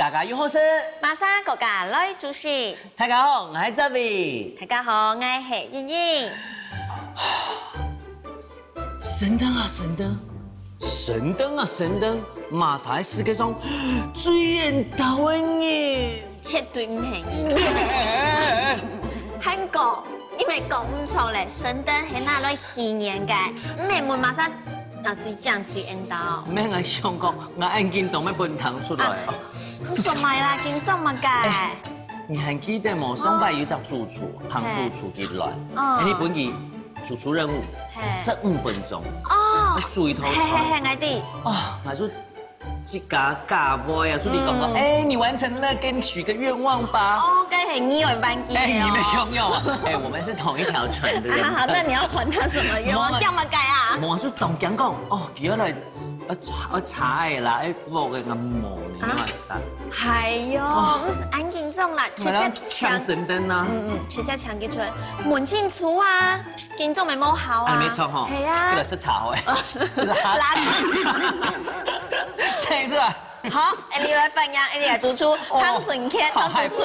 家家有好生，马上国家来主席。大家好，我係 Zavi。大家好，我係英英。神燈啊神燈，神燈啊神燈，馬上喺世界上最遠大嘅人。絕對唔係伊。韓國，因為講唔錯咧，神燈係哪來起源嘅？唔係問馬上啊最正最遠到。咩我想講，我眼見仲咩半騰出來哦。做咪啦，見做乜嘅？你還記得冇？上拜有隻主廚，彭主廚進來，你本期主廚任務15分鐘。哦，煮一頭菜。係我啲。哦，我說這家家威啊，助理講講，哎，你完成了，給你許個願望吧。哦，該係你有班機。哎，你沒擁有。哎，我們是同一條船的人。好，那你要還他什麼願望？叫乜計啊？我就同講講，哦，原來我查嘅啦，哎，我嘅暗毛呢，哇塞。係喲，唔是眼見中啦，直接搶神燈啊！直接搶幾出，門清楚啊，見中咪冇效啊。沒錯哈。係啊。這個是炒誒。垃圾。請出來。好，你來分享，你來主廚，湯純健當主廚。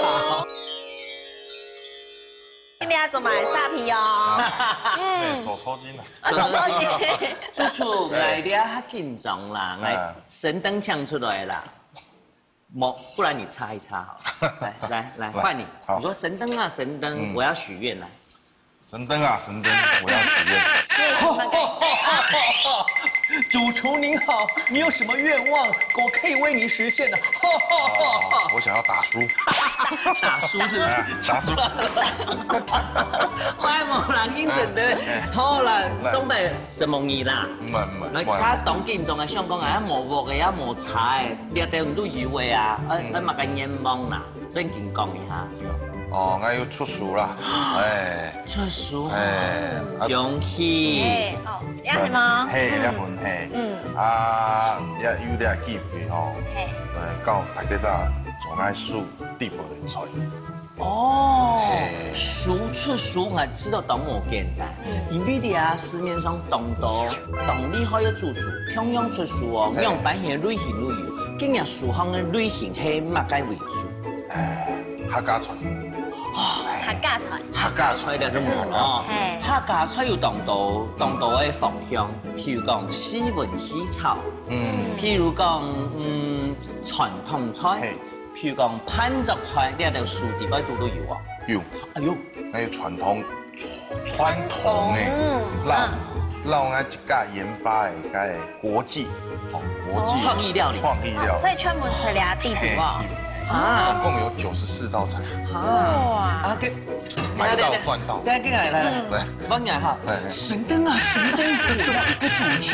你要做埋沙皮哦。手抽筋啦。手抽筋。主廚，我哋較緊張啦，我神燈搶出來啦。不然你擦一擦好。來，換你。你說神燈啊神燈，我要許願來。神燈啊神燈，我要許願。主廚您好，你有什麼願望，我可以為您實現的。我想要打輸。打輸是不是？打輸。我係冇人應陣的。好啦，總備什麼意啦？唔係。他當建中嘅香港啊，冇鑊嘅，冇茶嘅，日日唔都以為啊，乜個願望啦，正經講一下。哦，我要出書啦，哎，出書，哎，恭喜！哦，一係嗎？嘿，一門嘿，啊，有啲機會吼，到大家咋做愛書地步人才。哦，出書我知道當我簡單，因為啲啊市面上當厲害嘅主廚，同樣出書哦，樣板係類型都有，今日書行嘅類型係乜嘅為主？客家菜。客家菜，客家菜咧都冇咯。客家菜有當道嘅方向，譬如講西文西炒，譬如講傳統菜，譬如講攀竹菜，呢一條樹地嗰度都有啊。有，哎呦，那有傳統嘅，讓我一家研發嘅國際創意料理，所以專門出嚟地圖啊。總共有94道菜。哇！買到賺到。來，幫你哈。神燈啊神燈，我要一個主廚。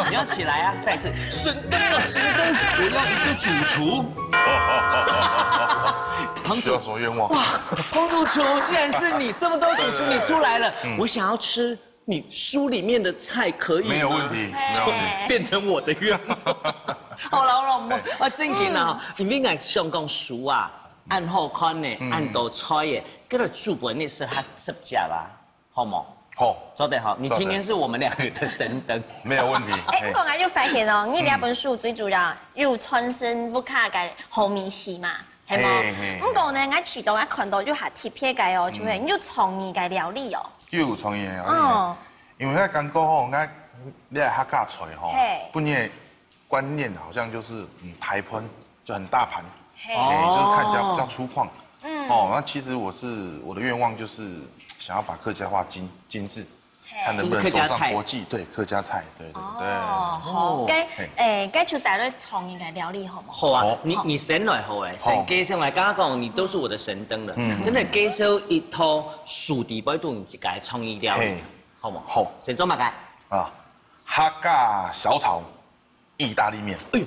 你要起來啊！再一次，神燈啊神燈，我要一個主廚。需要什麼願望？哇，彭主廚，既然是你，這麼多主廚你出來了，我想要吃你書裡面的菜，可以嗎？沒有問題，沒有問題，變成我的願望。好啦，我正經啦，因為我想講書啊，按好看呢，按道菜嘅，嗰個主本呢是他攝家啦，好冇？好，做得好。你今天是我們兩個的神燈，沒有問題。哎，我講要發現哦，你兩本書最主要有傳承不卡嘅後面戲嘛，係冇？不過呢，我渠道我看到有下貼片嘅哦，就係有創意嘅料理哦。又有創意嘅料理，因為喺感覺吼，你係客家菜吼，本來觀念好像就是台盤就很大盤，就是看起來比較粗獷。那其實我的願望就是想要把客家話精緻，看能不能走上國際。對，客家菜，對。好，該出大類創意嘅料理好冇？好啊，你先來好誒，先介紹我剛剛講，你都是我的神燈了，先來介紹一套樹地擺度一個創意料理，好冇？好，先做乜嘅？啊，客家小炒意大利麵。哎呦，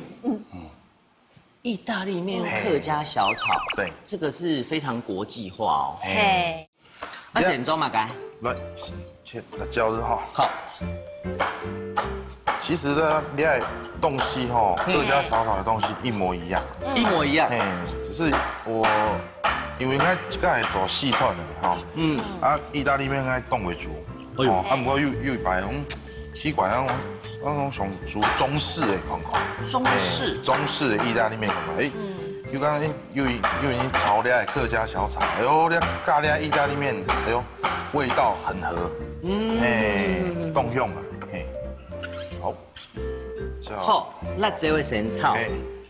意大利面、客家小炒，對，這個是非常國際化哦。嘿，那先做乜嘅？來，切辣椒的哈。好。其實呢，你愛東西哈，客家小炒的東西一模一樣。一模一樣。只是我因為我這個係做四川的哈，意大利面愛凍為主，不過又一擺奇怪那種上煮中式的看看。中式的意大利面看看，又刚刚又已经炒了客家小炒，哎呦，那咖喱意大利面，哎呦，味道很合，动用了，好，好，辣椒的生炒，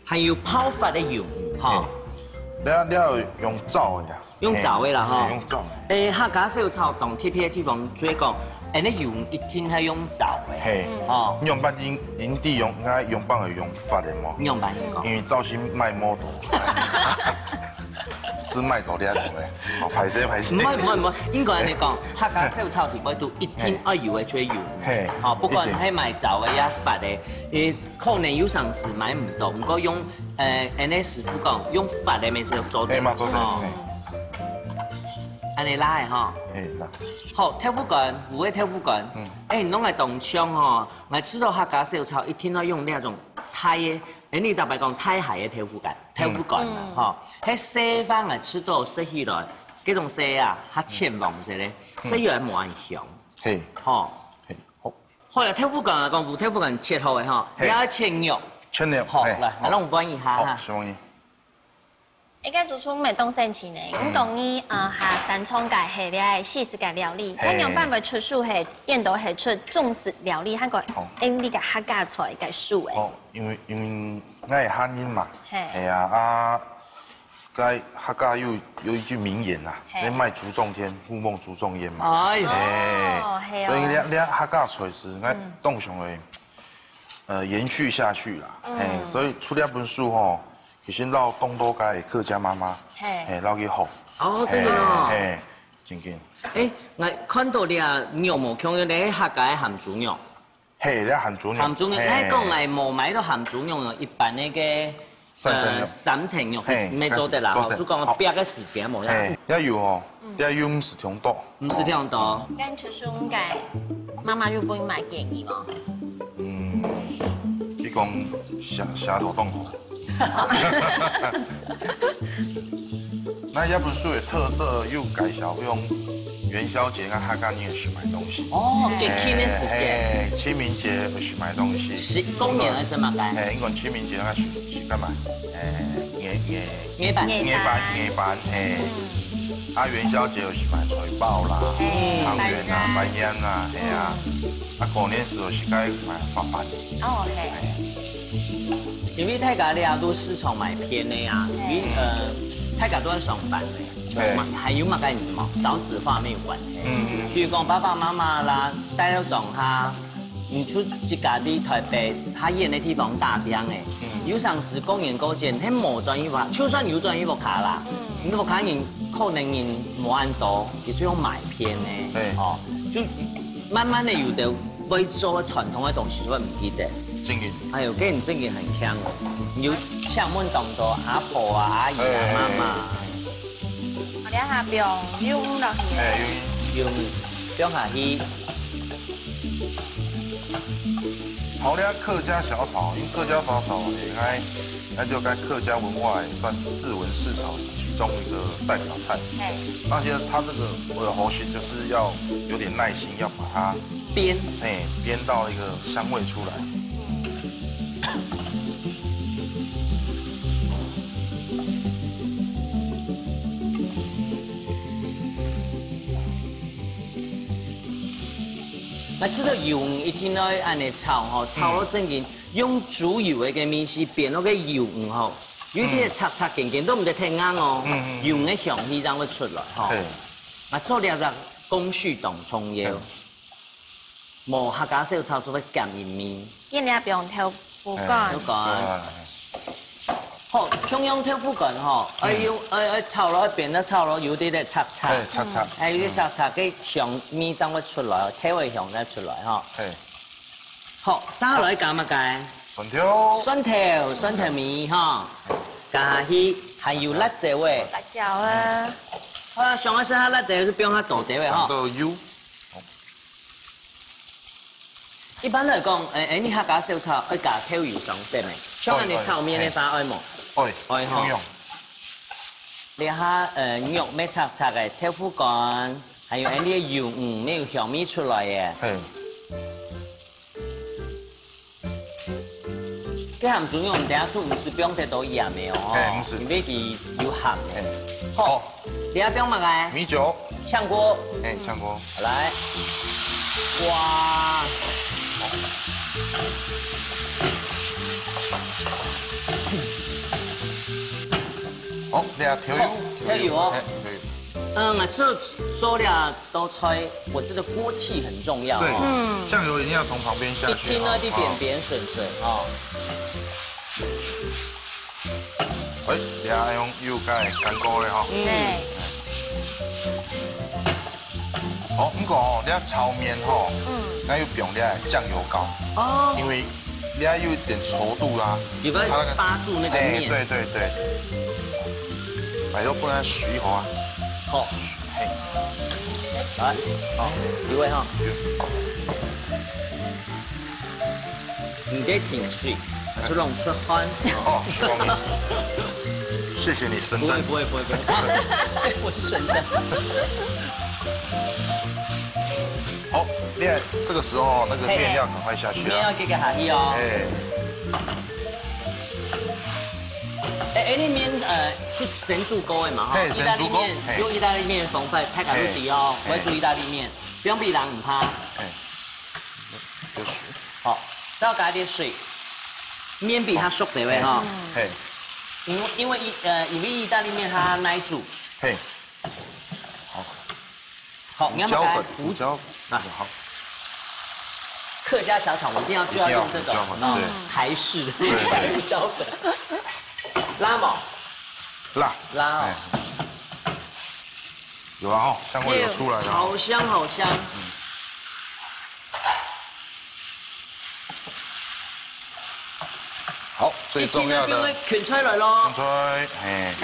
还有泡发的鱿鱼，哈，你要用灶的呀，用灶的啦，哈，用灶。客家小炒同特别的地方，所以讲，那鱿鱼一定係用灶的，嘿，哦，用办营地用，应该用办係用發的嘛，用辦用講，因為灶先賣摩托，是賣到啲做嘅，哦，排泄。唔係，應該你講，客家小炒地位都一定要油嘅最油，哦，不管係賣灶嘅呀發的，可能有陣時買唔到，唔過用那師傅講，用發的咪就做到，做到。安尼拉嘅吼，好，豆腐干，五味豆腐干，弄嚟凍槍吼，我吃到客家小炒一定要用那種泰嘅，你特別講泰系嘅豆腐干啦，吼，喺西方嚟吃到食起來，嗰種西啊，較淺黃色咧，食起來冇咁香，係，吼，好，後來豆腐干啊，講五豆腐干切好嘅吼，你要切肉，好，來，我讓我翻譯下哈。一個做出美東神奇呢，我講你下三創界係咧西式嘅料理，佢用辦法出數係電到係出中式料理，韓國你個客家菜嘅數誒。哦，因為我係漢人嘛，係啊，該客家有一句名言啦，你賣竹中天，富夢竹中煙嘛。係，所以你客家菜是我當上嘅延續下去啦，所以出了本書吼。其實撈東多街客家媽媽，撈幾好。哦，真嘅咯。真嘅。我看到你啊，肉冇強嘅，你喺客家鹹豬肉。你鹹豬肉。鹹豬肉，喺講係冇買到鹹豬肉，一般那個三層肉未做得啦，就講我逼嘅時間冇啦。要有哦，要有50條多。50條多。跟出書應該媽媽要幫你買建議嗎？佢講蝦頭凍好。那這本書的特色又改小，用元宵節跟客家年去買東西。哦，給慶的時間。清明節去買東西。公年係什麼干？應該清明節那去幹嘛？夜班。元宵節有去買財寶啦、湯圓啦、白煙啦，過年時候是該買花瓣。哦，因為大家咧都市場買片的呀，大家都在上班的，還有乜嘅什麼少子化沒有關係。譬如講爸爸媽媽啦，帶到種下，唔出自家啲台北，他演的地方大邊嘅，有陣時公園嗰陣，佢冇轉衣服，就算有轉衣服卡啦，衣服卡人可能人冇按多，亦需要買片的，哦，就慢慢的有的會做傳統的東西，會唔記得。哎呦，跟人真嘅很強哦！有請問咁多阿婆啊、阿姨啊、媽媽。我哋下邊用落去。用下去。炒呢客家小炒，因為客家小炒那就該客家文化算四文四炒其中一個代表菜。而且它這個核心就是要有點耐心，要把它煸到一個香味出來。我吃到油一定要按嚟炒吼，炒到正經用豬油嘅個面是變到個油吼，有啲擦擦勁勁都唔得太硬哦，油嘅香氣才會出來吼。我做了隻公序當葱油，冇客家小炒做得鹹一面。今日不用豆腐乾。好，中央豆腐乾吼，炒落變得炒落有啲咧擦擦，有啲擦擦嘅香味先會出來，體味香再出來吼。好，生落去加乜嘅？蒜頭米吼，加去還有辣椒味。辣椒啊！好，上一時下辣椒去變下豆豆嘅吼。一般來講，你客家小炒要加豆油上色未？像你炒麵你放愛冇？愛吼。你下肉咩擦擦嘅豆腐乾，還有啲油沒有香味出來嘅。这鹹豬肉我們等下出唔是不用太多鹽的哦，唔是，因為係有鹹的。好，等下不用乜嘅？米酒。炝鍋。炝鍋。來，哇！好，等下調油。調油哦。調油。我吃做了都吹，我知道鍋氣很重要。對，醬油一定要從旁邊下去。一聽到啲扁扁順順哦。喂，等下用油解乾鍋咧吼。好，不過哦，你要炒麵吼，那要用咧醬油膏。哦。因為你要有一點稠度啦。你不要扒住那個麵。對。擺到不然水好啊。好，嘿，來，好，一位哈，唔得停水，出籠出汗。哦，謝謝你神燈。不會，我是神燈。好，你看這個時候那個麵要趕快下去啊。麵要給下去哦。你麵是神助鍋的嘛？哈，意大利麵用意大利麵風範，太敢入底哦。我要煮意大利麵，不用避人唔怕。好，再加點水，麵比它熟對位哈。因為意大利麵它耐煮。好，你要不要胡椒？那好。客家小炒我一定就要用這種台式的胡椒粉。辣嗎？辣哦，有啊哈，香味有出來了，好香。好，最重要的捲出來咯，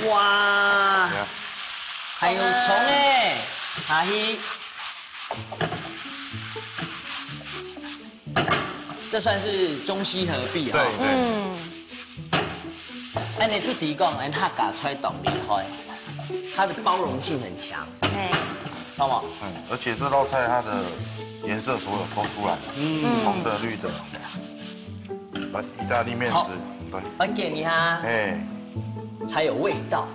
哇，還有蔥哎，下去，這算是中西合璧啊。哎，你出提供，客家菜懂厲害，它的包容性很強，好不好？而且這道菜它的顏色所有都出來了，紅的、綠的。來，意大利麵食，對，我給你哈，才有味道。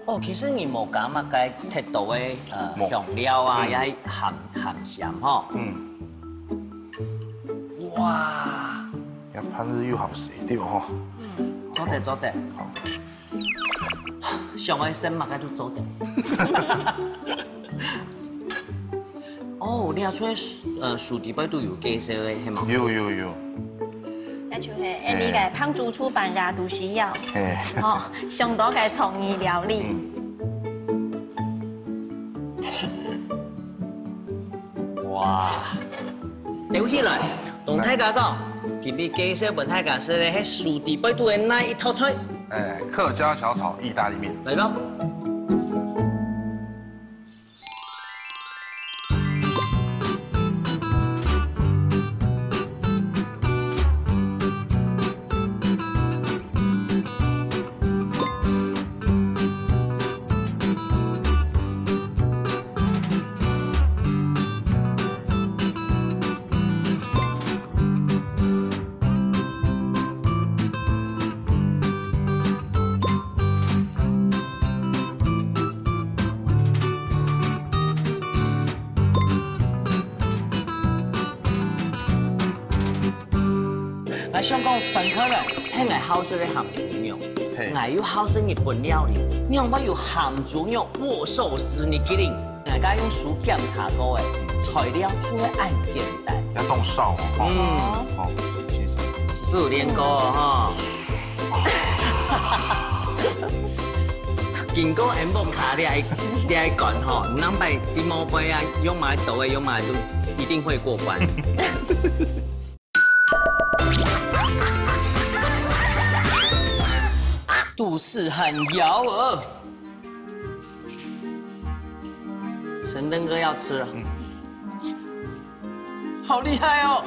哦，其實你冇講乜嘅鐵道嘅香料啊，也係鹹鹹吼。哇！要pan日又好食掉吼。做得。好。上愛生物嘅都做得。哦，你阿出薯條杯都有介紹嘅係嘛？有。那就係你嘅烹煮出版呀，都需要。上多嘅創意料理。哇！留起來。同大家講，特別介紹本大家說咧，係薯條杯都係那一套菜。客家小炒意大利麵。嚟咯！香港分開來，係我好食嘅鹹豬肉，我有好食日本料理。你用不有鹹豬肉握壽司，你記定，我家用薯檢查過嘅材料出來按簡單。要凍燒哦。師傅練過哦。經過 M 波卡你愛講吼，唔能擺啲毛杯啊，用埋豆嘅用埋都一定會過關。肚勢很搖兒，神燈哥要吃了，好厲害哦！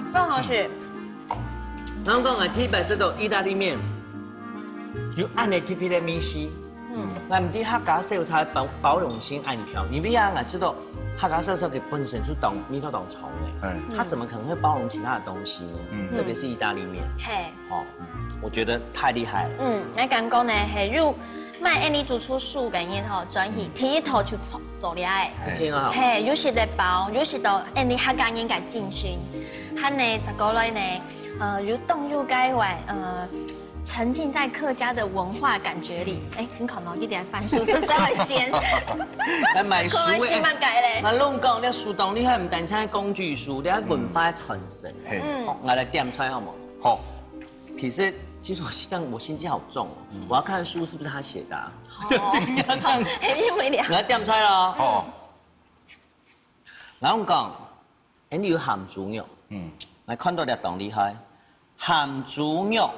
非常好食。香港嘅鐵白色到意大利麵，有按嘅鐵皮嘅米絲，我唔知客家小菜包容性按強，因為啊，我知道哈嘎色素给本身就当蜜豆当虫哎，它怎么可能会包容其他的东西呢？特别是意大利面，嘿，哦，我觉得太厉害了。我讲讲呢，系如卖安尼做出数感应吼，转去第一头就做了哎，天啊，嘿，有时在包，有时到安尼哈感应该进行，他呢十个类呢，如动入该碗，沉浸在客家的文化感觉里。哎，你可能一点翻书是稍微先来买书先嘛改嘞。那弄讲你书档，你还唔单单工具书，你还文化的传承。我来点出来好吗？好。其实我心机好重哦，我要看书是不是他写的。一定要这样。因为我来点出来咯。哦。然后讲，你有咸猪肉。来看到粒档厉害，咸猪肉。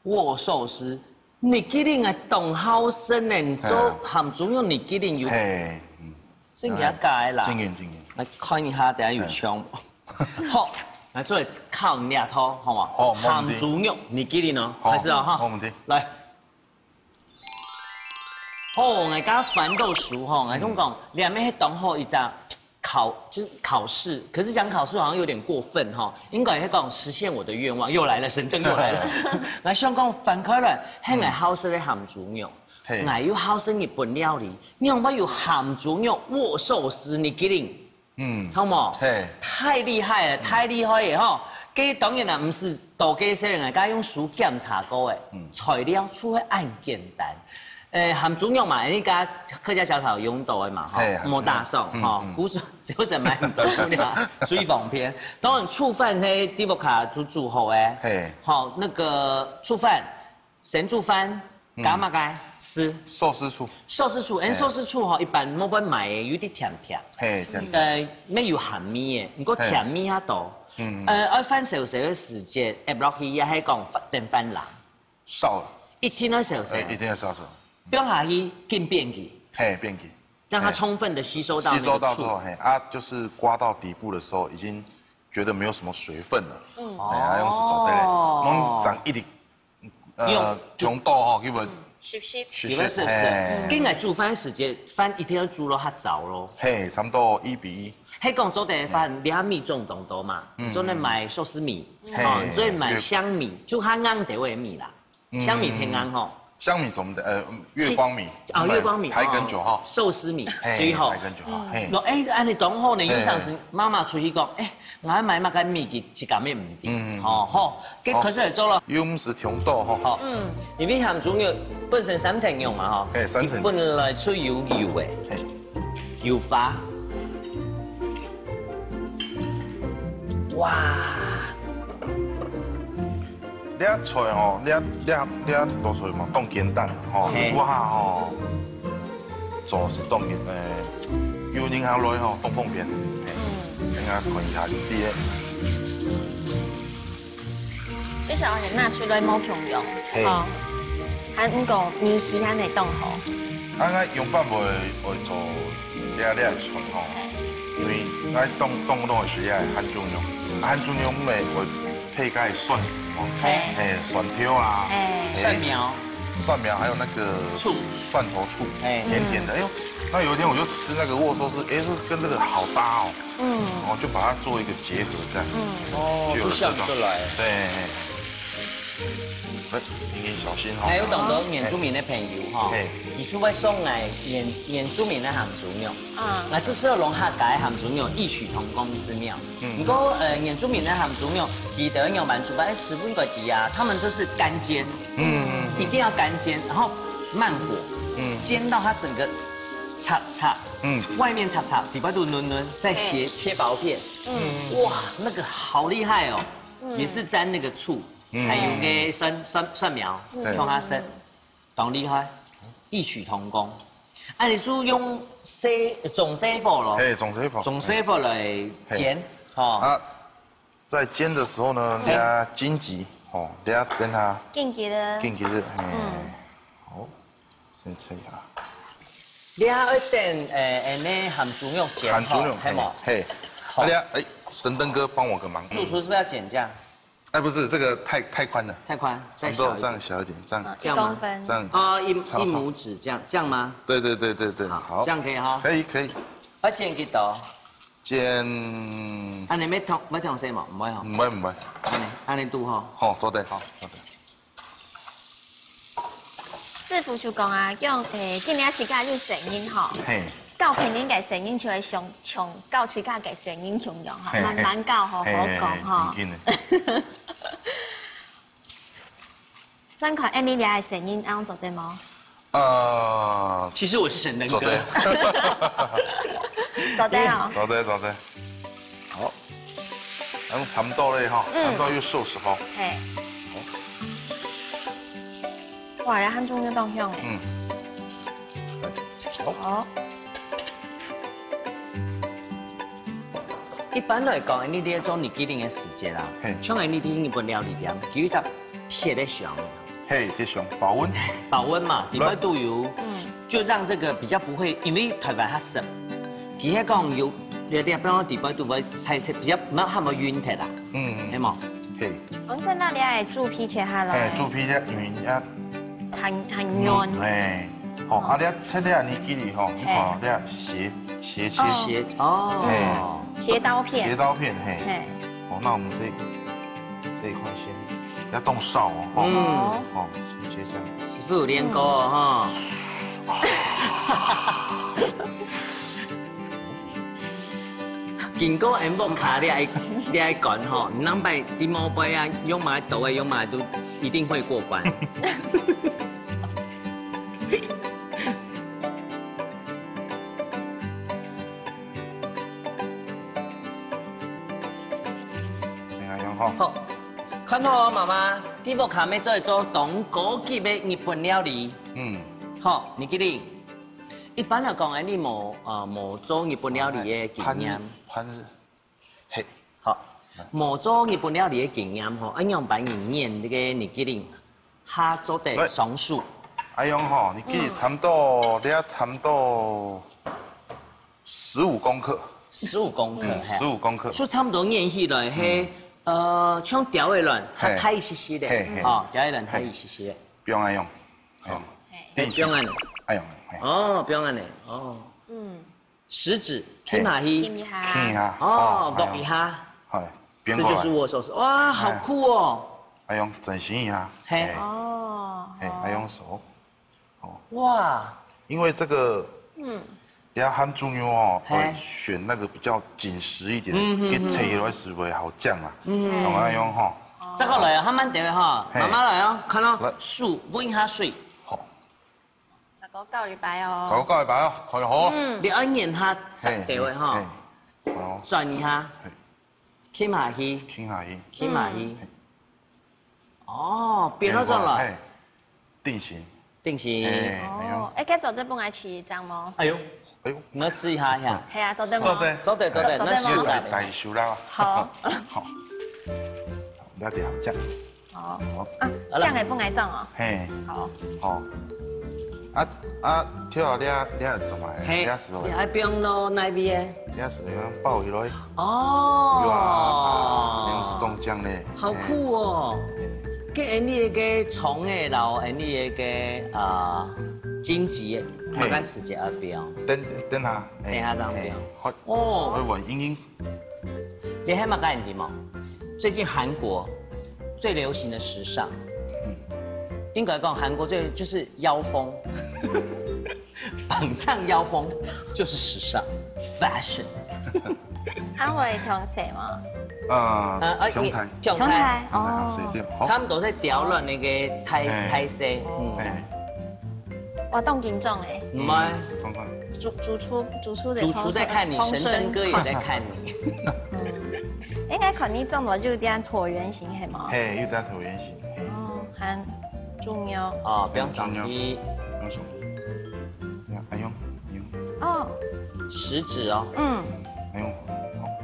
握寿司，你给你个动好生呢？做咸猪肉，你给你有，真给他改啦。经验。来看一下，等下有枪。好，来出来靠两套，好吗？好，咸猪肉，你给你呢？开始了哈。好，问题。来。哦，我家烦豆熟哈，我讲两面迄当好一张。考试，可是讲考试好像有点过分哈，应该会讲实现我的愿望，又来了，神灯又来了。来香港翻开来，迄个好食的咸猪肉，我有好食日本料理，你用我有咸猪肉握寿司，你给你，超冇？太厉害了，太厉害了哈！这当然啦，不是大家说人家用书检查过的，材料出来按简单。咸猪肉嘛，你家客家小炒用到的嘛，哈，莫大寿哈，古时就是买唔到猪肉，水防片。当然醋饭嘿，迪沃卡煮好诶，好那个醋饭，咸猪饭，加嘛该吃寿司醋，寿司醋哈，一般我们买有啲甜，咩有咸味嘅，不过甜味较多，要翻少少嘅时间，落去也係講等翻冷，烧了，一天要少少，一定要烧。标下去进变体，变体，让它充分的吸收到。吸收到之后，就是刮到底部的时候，已经觉得没有什么水分了。用手对嘞，弄长一点，红豆哈，基本是。跟来煮饭时间，饭一定要煮到它早咯。差不多1:1。嘿，讲做的饭，你要米种东多嘛？做那买寿司米，你所以买香米，就它啱地位米啦，香米偏啱吼。香米什的月光米月光米台根9号寿司米最好台根9号按你讲好呢，有阵时妈妈出去讲，我要买个米给一家面唔掂，好，可是嚟做咯，又唔是红豆哈，因为咸猪肉本身3层肉嘛哈，3层，本来出有油嘅，油花，哇！你菜吼，你多菜嘛，冻简单吼，我吼做是冻有人下来吼冻凤片，人家看一下是啲。至少你拿出来冇强用，哦，还唔讲米时还会冻好。用法会做你菜吼，因为冻的是咸猪肉，咸猪肉会配个蒜丝。蒜条啊，蒜苗，还有那个醋，蒜头醋，甜甜的。哎呦，那有一天我就吃那个握寿司，这跟这个好搭哦。我就把它做一个结合这样。就想出来。对。你小心哈。还有懂得原住民的朋友哈，你是会送来原住民的咸猪肉，那这是龙虾改咸猪肉异曲同工之妙。如果原住民的咸猪肉，记得要满足把10分个底啊，他们都是干煎，一定要干煎，然后慢火，煎到它整个擦，外面擦，底部都嫩，再切薄片，哇，那个好厉害哦，也是沾那个醋。还有个蒜苗，用它生，当厉害，异曲同工。你是用总师傅咯？总师傅来煎，在煎的时候呢，你要荆棘，你要跟它荆棘的，好，先切一下。你要一点那咸猪肉煎，咸猪肉，好，神灯哥帮我个忙。主厨是不是要减价？不是，这个太宽了，太宽，再小这样小一点，这样1公分，这样一拇指这样吗？对，好，这样可以哈，可以，我剪几刀？剪。安尼要烫色嘛？唔会吼。唔会。安尼拄好。好，做得好。师傅就讲啊，讲今年起价有声音吼。嘿。教平年嘅声音就会上教起价嘅声音重用吼，慢慢教好讲吼。三款 Annie 嘅声音安做对吗？其实我是沈登哥。做对哦。做对。好，用差不多嘞哈，差不多又收拾好。嘿。哇，然后中间动向。好。一般来讲，你咧做日记零的时间啦，像你日本料理店，其实贴在上。嘿，贴上保温。保温嘛，底部都有，就让这个比较不会，因为台湾它湿，其实讲有，你比方底部都会菜色比较冇咁冇軟鐵啦。係冇。嘿。我現在你係豬皮切下來。豬皮咧，因為很軟。誒，好，啊，你切咧日記裡吼，你看咧斜切。哦。斜刀片。斜刀片，嘿。好，那我們這一塊先。要動手哦，先切下。師傅有練過哦，經過按摩卡你愛講吼，你能擺啲毛杯啊，用埋刀啊，用埋都一定會過關。先來用吼。好。看好媽媽，啲木卡咩做當高級的日本料理。好，你記得。一般嚟講，你冇做日本料理嘅經驗。嘿。好，冇做日本料理嘅經驗吼，按樣扮演呢個日記裡，他做得上手。阿勇吼，你記得差不多，你要差不多15公克。15公克，15公克。所以差不多演起來係。像吊一輪，它太一些的，哦，吊一輪太一些的，不用愛用，不用按的，愛用，哦，不用按的，哦，食指輕下輕下，哦，握一下，這就是握手勢，哇，好酷哦，愛用整形一下，哦，愛用手，哇，因為這個，你要หั่豬肉哦，會選那個比較緊實一點的，一切落去會好醬啊。上來用吼。這個來啊，慢慢調哈，慢慢來哦，看到水溫下水。好。10個9禮拜哦。10個9禮拜哦，可以好。你要研下直調的哈。轉一下。傾下去。傾下去。傾下去。哦，變咗咗來。定型。定型。哦，誒，佢做得幫我試張冇？哎呦。我試下呀。係啊，做得冇？做得，那收啦。大收啦。好。好。你要點好醬。好。啊，醬係幫我裝哦。嘿。好。好。跳你做埋，你試落。你愛冰咯，那邊嘅。你試落爆佢落去。哦。哇，用是凍醬咧。好酷哦。跟你個蟲嘅，然後你個荊棘，大概時間一標。等下這樣標。哦。會穩硬硬。你還冇概念嗎？最近韓國最流行的時尚，應該講韓國最就是腰封，綁上腰封就是時尚 fashion。安會同誰嗎？強台哦，差唔多在調亂那個泰式，我當緊裝誒，唔係，主廚在看你，神燈哥也在看你。應該看你裝到有點橢圓形係嗎？嘿，有點橢圓形。哦，含豬腰。哦，不用上衣。不用上衣。還用。哦。食指哦。還用。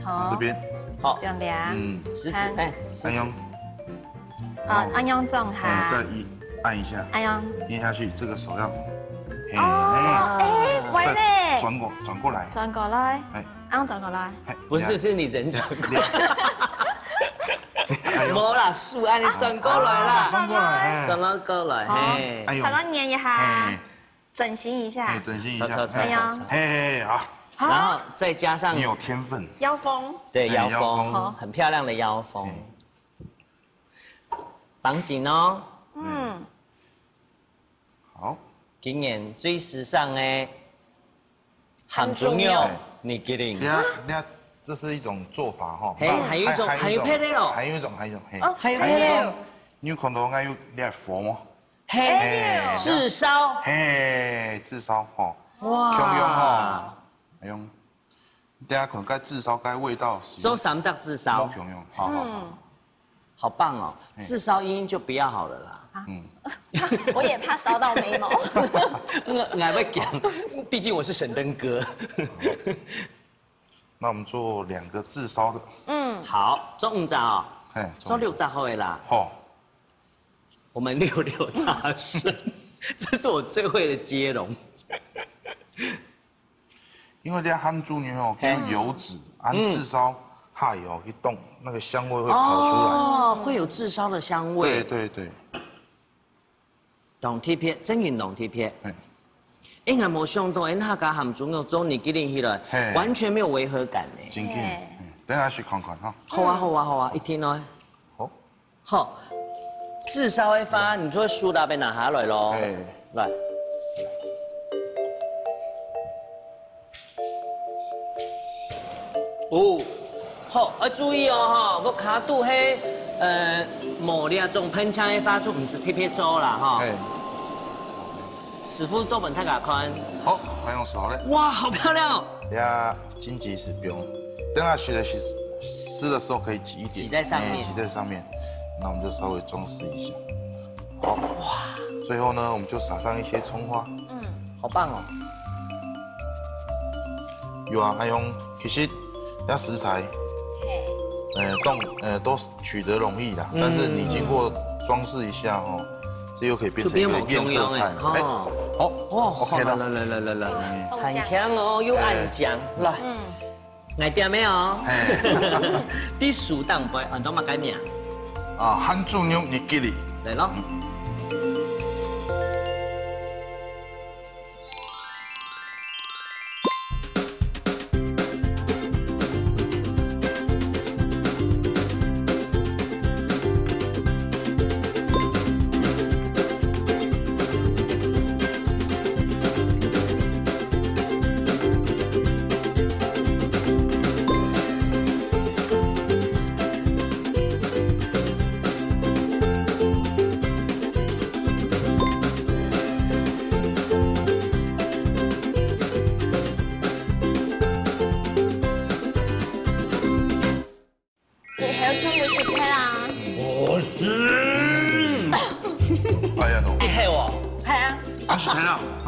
好。這邊。好。不用量。食指，哎。還用。安用裝它。再按一下。安用。捏下去，這個手要。哦，哎，歪嘞。轉過來。轉過來。安轉過來。不是，是你人轉過來。冇啦，樹按你轉過來啦。轉過來。轉過來，嘿。轉過捏一下。整形一下。整形一下。哎呀。嘿，好。然后再加上你有天分，腰封，对腰腰封，封很漂亮的腰封，绑紧哦。好，今年最时尚的含中药，你给你。这是一种做法哈。嘿，还有一种，还有配料哦。还有一种，嘿。哦，还有配料。你有看到我有你佛吗？嘿，炙烧。嘿，炙烧哈。哇。强用哈，用。等下可能该炙烧该味道。做三只炙烧。强用，好。好棒哦，炙烧音就不要好了啦。我也怕烧到眉毛。我会讲，毕竟我是神灯哥。那我们做2个炙烧的。好，做5只哦。做6只好的啦。好。我们66大顺，这是我最会的接龙。因为这汉猪牛哦，跟油脂按炙烧下油一动，那个香味会跑出来。哦，会有炙烧的香味。对。浓贴片，真型浓贴片。应该没想到，那家含猪肉做你给你起来，完全没有违和感呢。真紧，等下去看看哈。好啊，一听哦。好。炙烧的花，你做熟那边拿下来咯。来。好，注意哦哈，我卡肚迄磨粒种喷枪的花，就不是贴贴做啦哈。师傅做本太卡宽。好，还用手嘞。哇，好漂亮哦。呀，荆棘是不用，等下吃的时候可以挤一点。挤在上面。挤在上面。那我们就稍微装饰一下，好哇！最后呢，我们就撒上一些葱花，好棒哦！有啊，还用其实那食材，都取得容易啦，但是你经过装饰一下哦，这又可以变成一个宴客菜。好，OK 了，来，很香哦，又暗酱，来，来点没有？第10档杯，按照嘛改名。汉猪牛你给你来咯。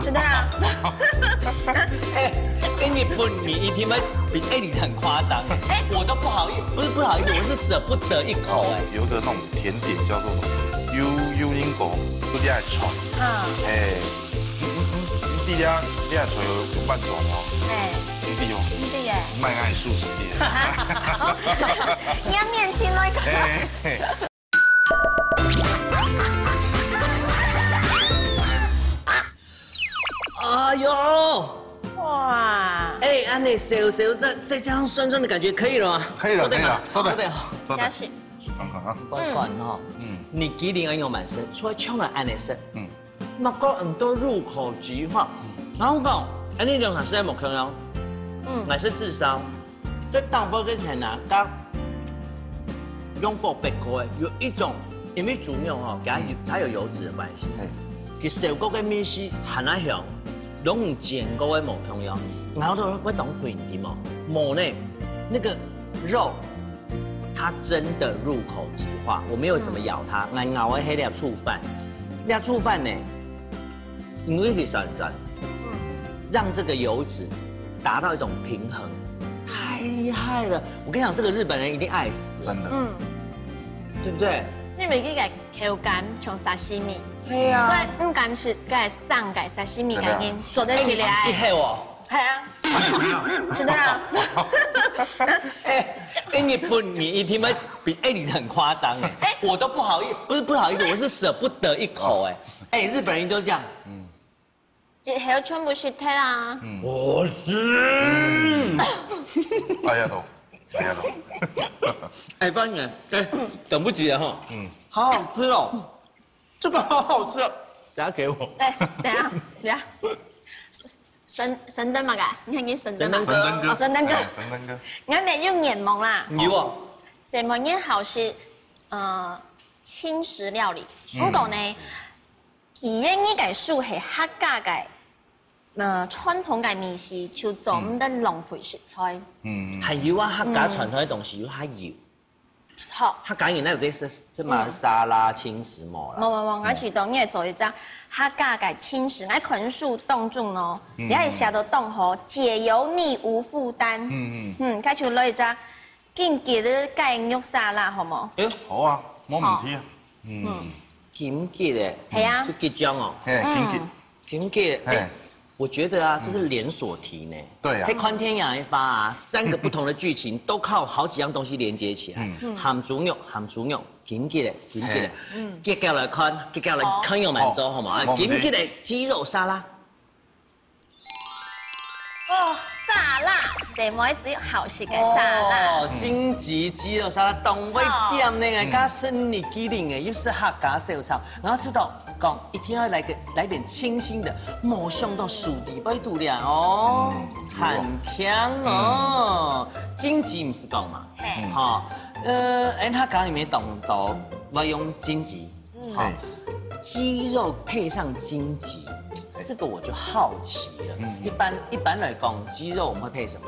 真的啊！你不，你一听嘛，你很夸张，我都不好意思，不是不好意思，我是舍不得一口有一个那种甜点叫做幽英果，都叫串。你弟呀，你爱串有半种哦。你弟哦。你弟耶。卖爱素食店。你要面青那个。哎呦！哇！安内小再加上酸酸的感觉，可以了吗？可以了，收的。加水。看看啊。不管哈，你吉林安有满身，所以冲了安内色，那个很多入口即化。然后讲，安内两场是在木坑哦，乃是炙烧，这当包跟菜拿刚用火白锅的，有一种因为猪肉哈，给它有油脂的关系，其实小锅跟面丝很难香。拢用煎过的木通药，然后都会懂腿的嘛，某呢那个肉，它真的入口即化，我没有怎么咬它，我咬的迄粒醋饭，那醋饭呢，因为它酸酸，让这个油脂达到一种平衡，太厉害了！我跟你讲，这个日本人一定爱死，真的，对不对？你咪记个口感像沙西米。系啊，所以敢是该上改沙西米概念，做得起来。你害我。系啊。真的啊。你不，你一听嘛，你很夸张我都不好意思，不是不好意思，我是舍不得一口日本人都这样，还有全部是铁啊。我是。哎呀都。哎，帮你，哎，等不及了哈。好好吃哦，这个好好吃哦。等下给我。哎，等下。神灯嘛，你看你神灯嘛。神灯哥。俺们用眼蒙啦。有哦。什么也好是，轻食料理。我讲呢，其实呢个属系客家嘅，传统嘅面食，就做唔得浪费食材。係有啊，客家傳統嘅東西有係有。好。客家人咧有這嘛沙拉、輕食冇啦。冇，我去當嘢做一張客家嘅輕食，我全數當中咯，你係寫到當好，解油膩無負擔。佢就攞一張金桔嘅雞肉沙拉，好冇？好啊，冇問題啊。金桔嘅。係啊。就桔漿哦。金桔。我覺得啊，這是連鎖題呢。對啊。喺寬天養一發啊，3個不同的劇情都靠好幾樣東西連接起來。鹹豬肉，金桔嘅，桔膠來看用滿洲好嘛？金桔嘅雞肉沙拉。沙拉，什麼只有好食嘅沙拉？荆棘雞肉沙拉，東北點呢？加生力機靈嘅，又是客家小炒，然後吃到。講一定要來點清新的，冇想到薯底擺度了哦，很香哦。荊棘唔是講嘛，哈，他講裡面懂到要用荊棘，好，雞肉配上荊棘，這個我就好奇了。一般來講，雞肉我們會配什麼？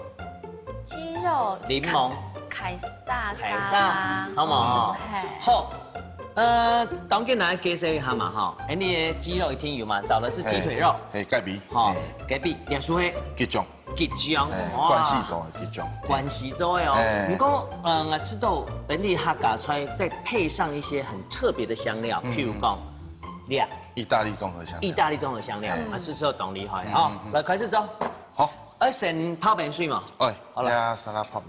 雞肉、檸檬、凱撒，好冇？好。當然來介紹一下嘛，哈，你的雞肉一定有嘛，找的是雞腿肉，係雞髀，哈，雞髀，也屬係桔漿，關西做嘅桔漿，關西做的哦。不過，我吃到人哋客家菜，再配上一些很特別的香料，譬如講，意大利綜合香料，是時候懂厲害啊！來開始做，好，先泡餅水嘛，好啦，沙拉泡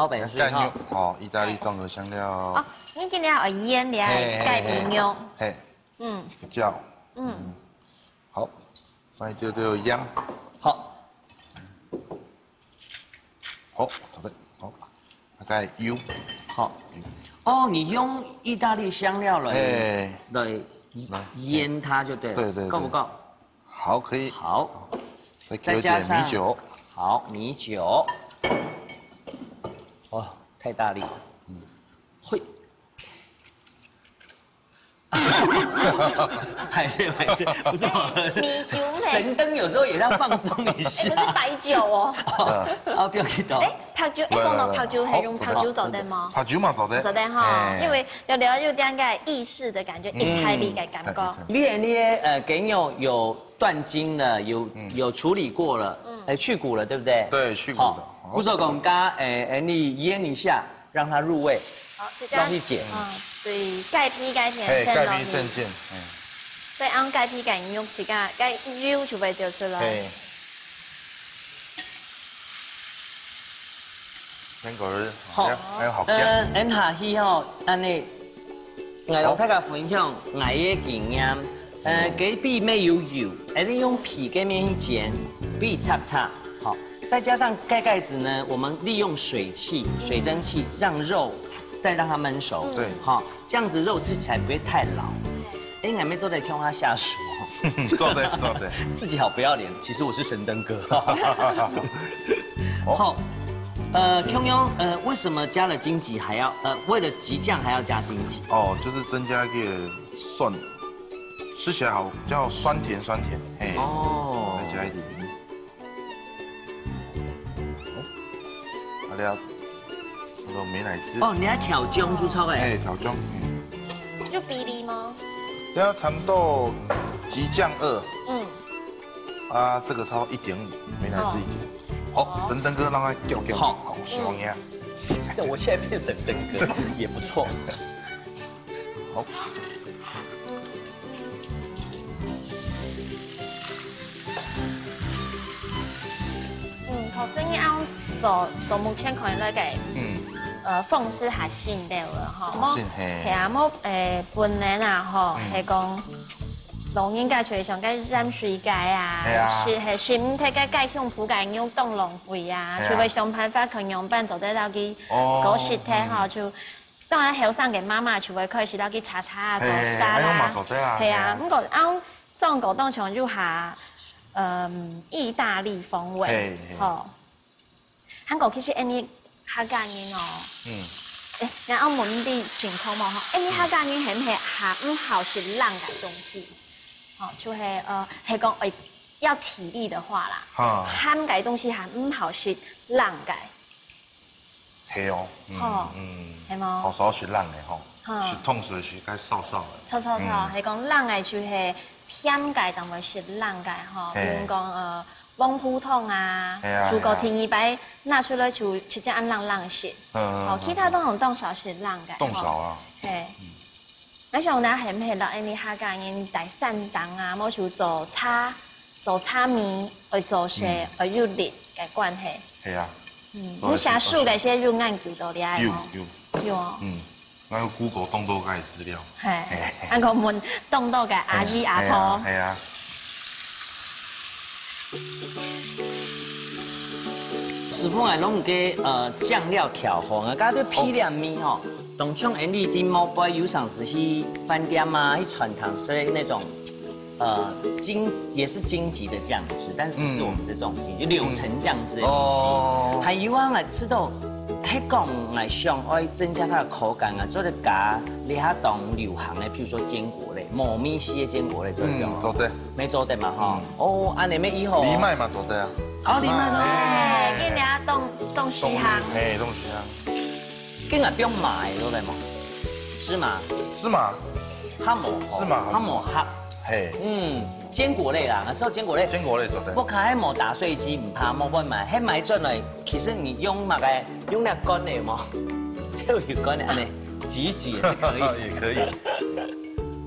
餅水哈，好，意大利綜合香料。哦，你今天要醃，你要蓋皮肉，胡椒，好，放一丟丟鹽，好，準備好，大概油，好，哦，你用意大利香料來醃它就對了，對，夠不夠？好，可以。好，再加上米酒，好，米酒。哦，太大力了，會。还是不是米酒美。神燈有時候也要放鬆一下。不是白酒哦。不要去倒。白酒，講到白酒係用白酒做的嗎？白酒嘛做的。做的哈，因為有點個意式的感覺，意大利的感覺。你給牛有斷筋了，有處理過了，去骨了，對不對？對，去骨的。骨手工加你醃一下，讓它入味。好，就這樣。容易剪。對，蓋皮先剪。再按蓋皮蓋肉起個蓋肉就會就出來。那個好，還有好香。按下去吼，安尼，我同大家分享我的經驗。雞髀沒有油，你用皮給面去煎，皮擦，好，再加上蓋子呢，我們利用水蒸氣讓肉再讓它燜熟。對，好，這樣子肉吃起來不會太老。哎，還沒做在聽他下屬。做的。自己好不要臉，其實我是神燈哥。好。空庸，為什麼加了荊棘還要為了激醬還要加荊棘？哦，就是增加一個酸，吃起來好比較酸甜，嘿。哦。再加一點。好了，這個美乃滋。哦，你還調醬出臭哎？調醬。就比例嗎？要差不多激醬2。這個差不多1.5，美乃滋1.5。好，神燈哥讓他叫，好香呀！我現在變神燈哥也不錯。好。頭先啱做到目前看那個鳳絲係新的了哈，冇係啊冇本來啊吼係講龙应该就上个染水界啊，是身体个界向铺界扭动浪费啊，除非上班法可样板做得到去搞身体吼，就当然后生嘅妈妈就会开始到去擦擦啊、做沙啦，系啊，不过按中国当场就下意大利风味，吼，韩国其实安尼客家人哦，然后问啲情况嘛吼，安尼客家人係唔係下唔好食冷嘅东西？哦，就係係講要體力的話啦，鹹嘅東西係唔好食冷嘅。係哦，係冇。好少食冷嘅吼，食凍水是該瘦瘦嘅。錯，係講冷嘅就係甜嘅就會食冷嘅吼，比如講黃虎湯啊，如果天一擺拿出來就直接按冷食，其他都當少食冷嘅。凍少啊。係。那像咱係唔係落安尼客家人大散檔啊，冇就做炒面，去做些肉粒嘅關係。係啊。你寫書嘅些肉眼叫到你愛冇？有哦。我有 Google 凍豆嘅資料。係。我問凍豆嘅阿姨阿婆。係啊。師傅係攏個醬料調好啊，加啲批量面吼。東昌安利啲毛杯有上是去飯店啊，去傳統式那種，也是荆棘的醬汁，但是不是我們的這種荊棘，柳橙醬汁的東西。還有啊，我知道，喺講我想愛增加它的口感啊，做得加你下當流行的，譬如說堅果類、糯米系的堅果類做得到。做得。沒做得嘛哈？哦，安尼咩以後？藜麥嘛做得啊。哦，藜麥咯。今年凍西行。嘿，凍西行。跟啊不用買都得冇，芝麻，哈姆哈，嘿，堅果類啦，所以堅果類做得。我看喺冇打碎機唔怕冇幫買，喺買轉來，其實你用那個用那乾的冇，就有乾的安尼擠一擠也是可以，也可以。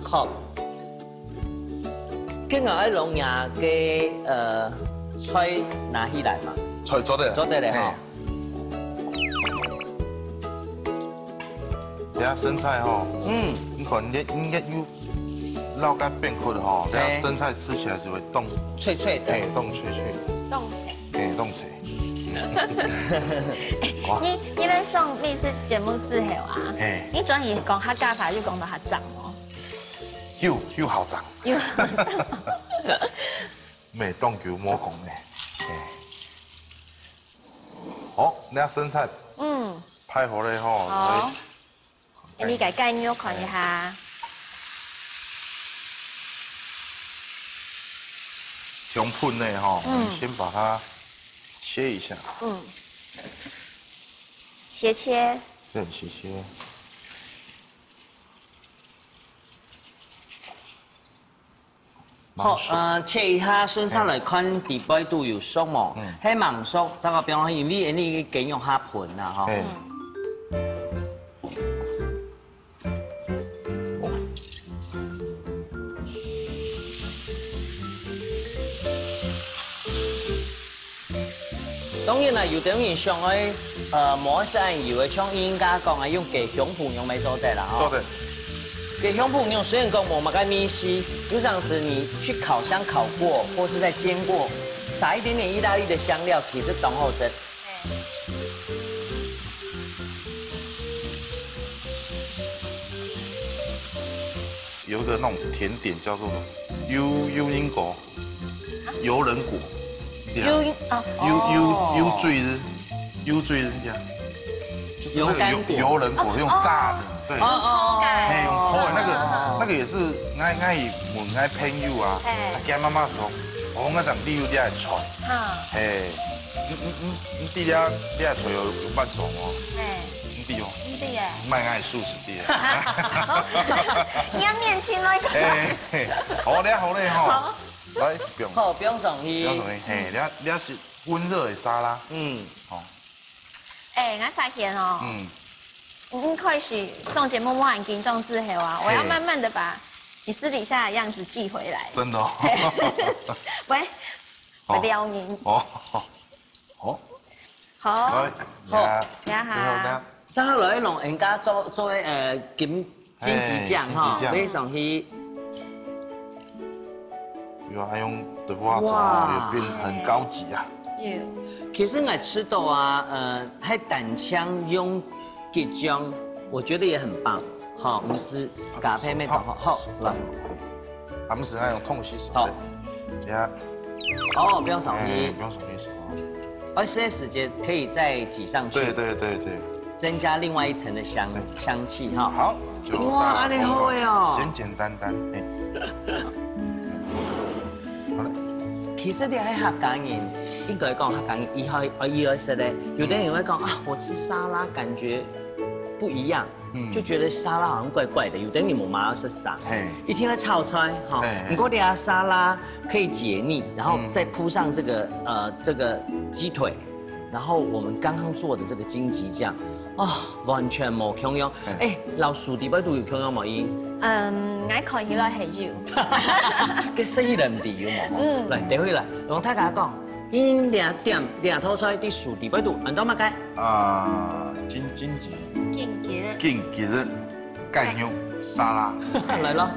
好，跟啊喺龍牙嘅菜拿起來嘛，菜做得咧哈。等下生菜吼，你可能應該有老乾變苦的吼，等下生菜吃起來是會凍脆脆的，凍脆脆，凍脆。你咧上歷史節目之後啊，你轉而講客家話就講到客長哦，又好長，未凍球摸講嘅，好，等下生菜，拍好咧吼。你給雞肉看一下，香噴呢哈，先把它切一下，斜切，對，斜切。好，切一下順手來看底部都有熟冇，喺盲熟，就個比方因為你雞肉下盤啦，嗬。當然啦，有啲人上去摸上以為像應該講係用雞胸脯用嚟做得啦，做得。雞胸脯用雖然講冇乜個米稀，就像是你去烤箱烤過，或是在煎過，撒一點點意大利的香料，其實當好食。有一個那種甜點叫做幽人果，幽人果。油醉人家，就是那個油人果用炸的，對，用烤的那個也是愛問愛朋友啊，佢媽媽說，我嗰陣你有啲係菜，你啲你係菜有辦法哦，你啲哦，唔係愛素食啲啊，你要面青那個，好咧吼。來，好，不用上去。嘿，你是溫熱的沙拉。好。我發現哦，你開始上節目完緊張之後啊，我要慢慢的把你私底下的樣子寄回來。真的哦。喂，我撩你。好。好。最後稍後來用人家做金桔醬哈，俾上去。有还用豆腐花做，也变很高级啊。有。其实我吃到啊，还蛋枪用结浆，我觉得也很棒。好，我们是搭配咩好，好来。他们是那种痛洗手的。呀。哦，不用手泥。不用手泥手。而这些时间可以再挤上去。对。增加另外一层的香气哈。好。哇，安尼好诶哦。简单，好嘞。其实你喺客家人，應該講客家人以後食咧，有的人會講啊，我吃沙拉感覺不一樣，就覺得沙拉好像怪怪的。有的人冇馬上食沙，一聽到炒菜哈，你嗰啲沙拉可以解膩，然後再鋪上這個雞腿，然後我們剛剛做的這個荊棘醬。哦，完全冇強樣。誒，老薯碟都有強樣冇伊？我看起來係要。嘅西人唔要冇。嚟，第一嚟，用大家講，因兩套菜啲薯碟度，按到乜解？荊棘乾肉沙拉。嚟咯。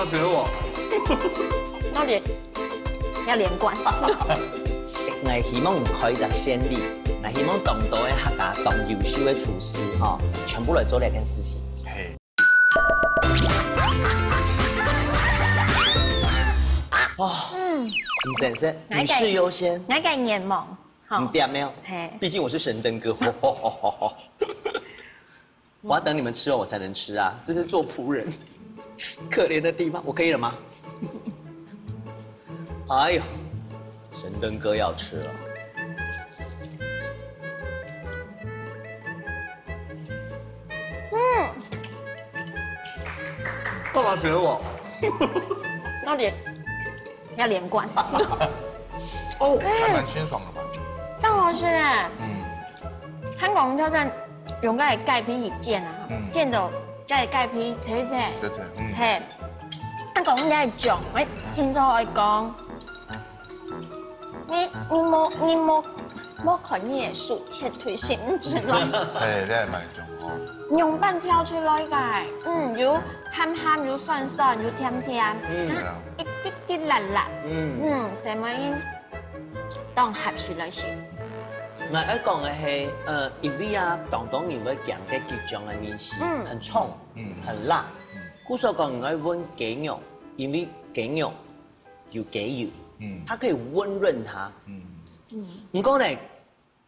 学我，我要连贯。我希望開一先例，我希望當多的客家當優秀的廚師哈，全部來做呢件事情。嘿。哇，先生，女士優先。我嘅眼盲，你掂沒有？畢竟我是神燈哥。我要等你們吃完我才能吃啊，這是做僕人可憐的地方。我可以了嗎？哎呦，神燈哥要吃了。幹嘛學我？要連貫。哦，還蠻清爽的吧？當好吃咧。香港挑戰用個係芥皮一煎啊，煎到芥皮切切。係。香港你係醬，你聽咗我講，你冇看你嘅薯切腿先知咯。係，你係買醬哦。用半挑出來嘅，有鹹有酸有甜，一啲啲辣，成麼應當合適來食。我要講嘅係，因為啊，當然會講嘅結醬嘅面食，很重，很辣。故所講我要溫雞肉，因為雞肉有雞油，它可以溫潤它。唔過呢，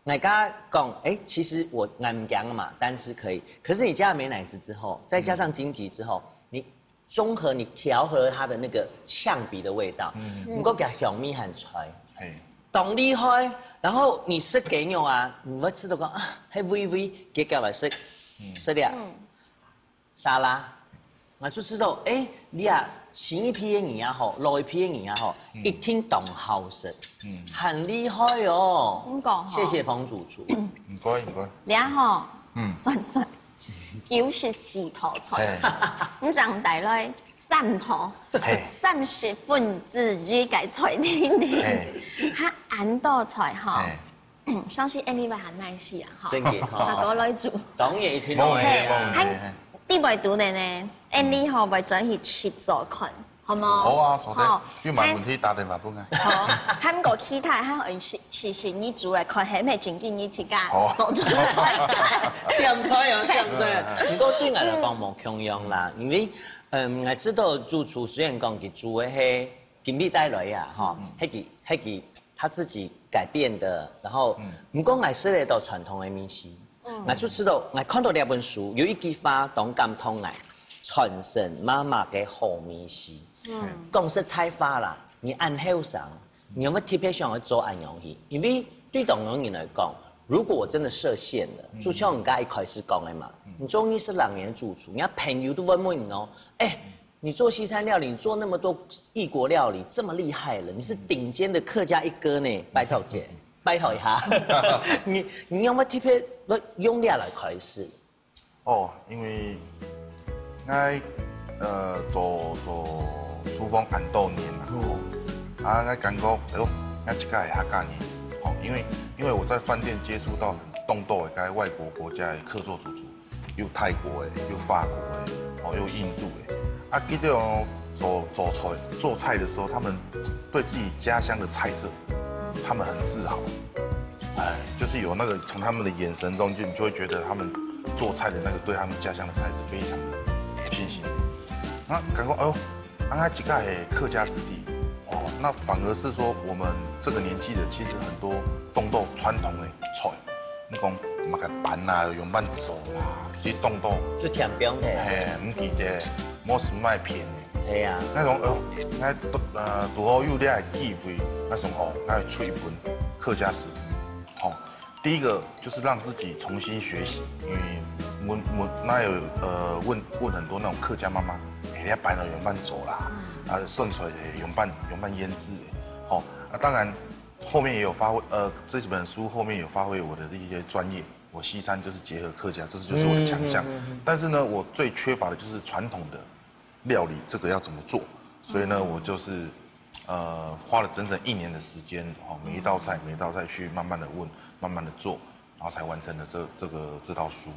我家講，其實我唔講嘛，單吃可以。可是你加了美乃滋之後，再加上荊棘之後，你調和它的那個嗆鼻的味道，唔過加香味很脆。當厲害，然後你食雞肉啊，你會吃到講啊，係微結夾來食了沙拉，我就知道，你啊新一批的人也好，老一批的人也好，一聽懂好食，很厲害哦。謝謝彭主廚。唔該。然後，算90時頭菜，咁長大來3頭，30分之2嘅菜點，嚇眼多菜哈，相信 Andy 會很耐食啊，哈，真嘅，十個來煮，當然一聽到嘅，喺啲圍肚呢，Andy 可為咗去切咗佢，好冇？好啊，坐低，要問問題打電話俾我。好，喺個其他喺其實你煮嘅，佢係咪正經一起㗎？做出來，點菜啊，點菜。不過對我來講冇強樣啦，因為我知道主廚雖然講佢煮嘅係金幣帶來呀，哈，係他自己改變的，然後唔過我食得到傳統嘅面食，我就知道我看到呢本書有一句話當感通我，傳承媽媽嘅好面食。講食菜花啦，你按後上，你有冇特別想去做按樣嘢？因為对东洋人来讲，如果我真的设限了，就像你刚才一开始讲的嘛，你终于是2年主厨，人家朋友都问问你哦，哎，你做西餐料理，你做那么多异国料理，这么厉害了，你是顶尖的客家一哥呢，拜托姐，拜托一下，你有冇特别用力来开始？哦，因为做厨房很多年了，我感觉哎呦，我这个会客家年，哦，因为我在饭店接触到很众多的外国国家的客座主厨，有泰国的，有法国的，哦，有印度的，记得做菜的时候，他们对自己家乡的菜色，他们很自豪，就是有那个从他们的眼神中你就会觉得他们做菜的那个对他们家乡的菜是非常的有信心。那感觉哎呦，这个是客家子弟，哦，那反而是说我们这个年纪的，其实很多东道传统的菜，你讲嘛个板啊，用慢做啦，去东道就强标的，唔记得，莫是卖便的，系啊，那种拄好有了机会，那种哦，那会出一本客家食谱，哦，第一个就是让自己重新学习，因为我那有问很多那种客家妈妈。人家摆了用慢走啦，顺出来用慢腌制，好，当然后面也有发挥，这几本书后面有发挥我的一些专业，我西餐就是结合客家，这就是我的强项。但是呢，我最缺乏的就是传统的料理，这个要怎么做？所以呢，我就是花了整整1年的时间，哦，每一道菜去慢慢的问，慢慢的做，然后才完成了这套书。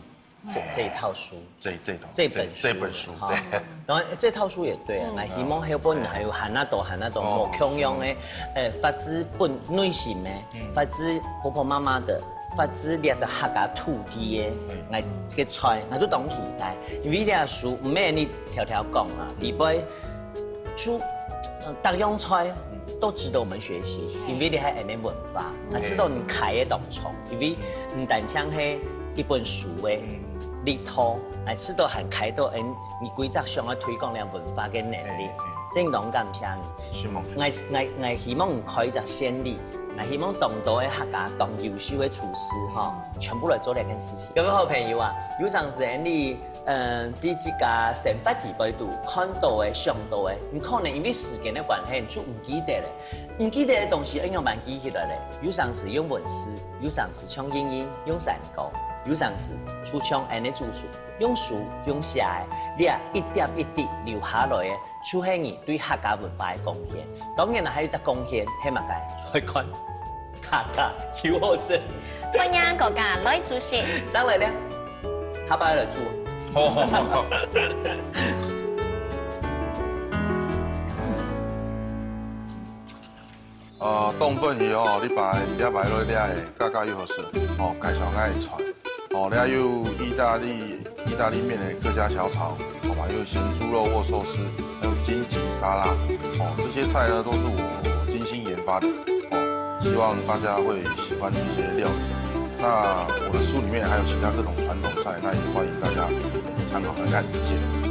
这一套书，这本书，对。当然，这套书也对啊。那希望后本还有汉那道无穷样的，发自本内心的，发自婆婆妈妈的，发自列在客家土地的，来这个菜，那就当期待。因为这书唔免你条条讲啊，里边出各样菜都值得我们学习，因为你还有那文化，啊，知道你开的当中，因为唔单像係一本书的。力图来吃到很开到你规则上要推广了文化嘅能力，真当感谢你。我希望开一只先例，我希望当多的客家当优秀的厨师哈，全部来做这件事情。各位好朋友啊，有常时你伫这个生活地位度看到的、想到的，你可能因为时间的关系，你就唔记得咧。唔记得的东西，应用慢记起来咧。有常时用文字，有常时唱英音，用山歌。有常时出腔安尼做出，用书用写的，你啊一点一滴留下来的，就是你对客家文化的贡献。当然啦，还有一只贡献，希望大家再看客家超好食。欢迎国家来主席。张来了，下摆来做。冻炖鱼哦，你把落了的，加又好食，哦，介绍爱菜。哦，还有意大利面的客家小炒，好吧，有咸猪肉或寿司，还有荆棘沙拉，哦，这些菜呢都是我精心研发的，哦，希望大家会喜欢这些料理。那我的书里面还有其他各种传统菜，那也欢迎大家参考看看，谢谢。